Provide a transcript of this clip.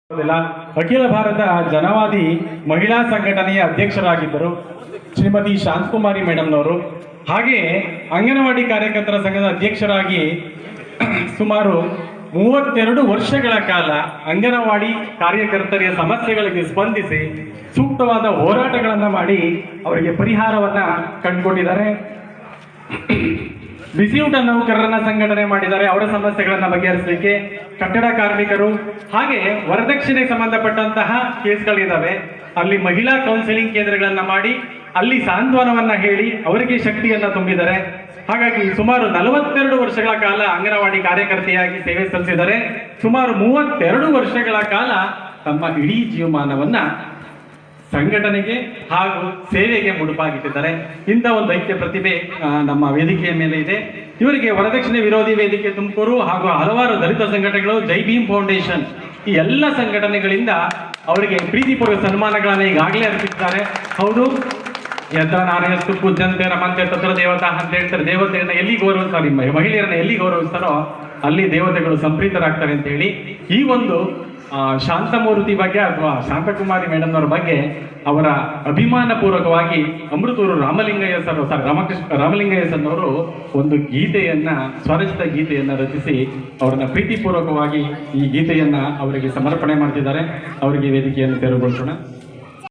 ಅಖಿಲ ಭಾರತ ಜನವಾದಿ ಮಹಿಳಾ ಸಂಘಟನೆಯ ಅಧ್ಯಕ್ಷರಾಗಿದ್ದರು ಶ್ರೀಮತಿ ಶಾಂತಕುಮಾರಿ ಮೇಡಮ್ನವರು. ಹಾಗೆಯೇ ಅಂಗನವಾಡಿ ಕಾರ್ಯಕರ್ತರ ಸಂಘದ ಅಧ್ಯಕ್ಷರಾಗಿ ಸುಮಾರು 32 ವರ್ಷಗಳ ಕಾಲ ಅಂಗನವಾಡಿ ಕಾರ್ಯಕರ್ತೆಯ ಸಮಸ್ಯೆಗಳಿಗೆ ಸ್ಪಂದಿಸಿ ಸೂಕ್ತವಾದ ಹೋರಾಟಗಳನ್ನು ಮಾಡಿ ಅವರಿಗೆ ಪರಿಹಾರವನ್ನ ಕಂಡುಕೊಂಡಿದ್ದಾರೆ. ಬಿಸಿಯೂಟ ನೌಕರರನ್ನ ಸಂಘಟನೆ ಮಾಡಿದ್ದಾರೆ, ಅವರ ಸಮಸ್ಯೆಗಳನ್ನು ಬಗೆಹರಿಸಲಿಕ್ಕೆ. ಕಟ್ಟಡ ಕಾರ್ಮಿಕರು ಹಾಗೆ ವರದಕ್ಷಿಣೆ ಸಂಬಂಧಪಟ್ಟಂತಹ ಕೇಸ್ಗಳಿದ್ದಾವೆ, ಅಲ್ಲಿ ಮಹಿಳಾ ಕೌನ್ಸಿಲಿಂಗ್ ಕೇಂದ್ರಗಳನ್ನ ಮಾಡಿ ಅಲ್ಲಿ ಸಾಂತ್ವನವನ್ನ ಹೇಳಿ ಅವರಿಗೆ ಶಕ್ತಿಯನ್ನ ತುಂಬಿದ್ದಾರೆ. ಹಾಗಾಗಿ ಸುಮಾರು 42 ವರ್ಷಗಳ ಕಾಲ ಅಂಗನವಾಡಿ ಕಾರ್ಯಕರ್ತೆಯಾಗಿ ಸೇವೆ ಸಲ್ಲಿಸಿದ್ದಾರೆ. ಸುಮಾರು 32 ವರ್ಷಗಳ ಕಾಲ ತಮ್ಮ ಇಡೀ ಜೀವಮಾನವನ್ನ ಸಂಘಟನೆಗೆ ಹಾಗೂ ಸೇವೆಗೆ ಮುಡುಪಾಗಿಟ್ಟಿದ್ದಾರೆ. ಇಂಥ ಒಂದು ಐಕ್ಯ ಪ್ರತಿಭೆ ನಮ್ಮ ವೇದಿಕೆಯ ಮೇಲೆ ಇದೆ. ಇವರಿಗೆ ವರದಕ್ಷಿಣೆ ವಿರೋಧಿ ವೇದಿಕೆ ತುಮಕೂರು ಹಾಗೂ ಹಲವಾರು ದಲಿತ ಸಂಘಟನೆಗಳು, ಜೈ ಭೀಮ್ ಫೌಂಡೇಶನ್, ಈ ಎಲ್ಲ ಸಂಘಟನೆಗಳಿಂದ ಅವರಿಗೆ ಪ್ರೀತಿಪೂರ್ವಕ ಸನ್ಮಾನಗಳನ್ನು ಈಗಾಗಲೇ ಅರ್ಪಿಸಿದ್ದಾರೆ. ಹೌದು, ಯತ್ರ ನಾರಾಯಣಸ್ತು ಪೂಜ್ಯಂತೆ ರಮಂತೆ ತತ್ರ ದೇವತಾ ಅಂತ ಹೇಳ್ತಾರೆ. ದೇವತೆಯನ್ನ ಎಲ್ಲಿ ಗೌರವಿಸ್ತಾರೆ, ಮಹಿಳೆಯರನ್ನ ಎಲ್ಲಿ ಗೌರವಿಸ್ತಾರೋ ಅಲ್ಲಿ ದೇವತೆಗಳು ಸಂಪ್ರೀತರಾಗ್ತಾರೆ ಅಂತ ಹೇಳಿ ಈ ಒಂದು ಶಾಂತಮೂರ್ತಿ ಬಗ್ಗೆ ಅಥವಾ ಶಾಂತಕುಮಾರಿ ಮೇಡಮ್ನವ್ರ ಬಗ್ಗೆ ಅವರ ಅಭಿಮಾನ ಪೂರ್ವಕವಾಗಿ ಅಮೃತೂರು ರಾಮಲಿಂಗಯ್ಯ ಸರ್ನವರು ಒಂದು ಗೀತೆಯನ್ನ, ಸ್ವರಚಿತ ಗೀತೆಯನ್ನ ರಚಿಸಿ ಅವರನ್ನ ಪ್ರೀತಿಪೂರ್ವಕವಾಗಿ ಈ ಗೀತೆಯನ್ನ ಅವರಿಗೆ ಸಮರ್ಪಣೆ ಮಾಡ್ತಿದ್ದಾರೆ. ಅವರಿಗೆ ವೇದಿಕೆಯನ್ನು ತೆರವುಗೊಳಿಸೋಣ.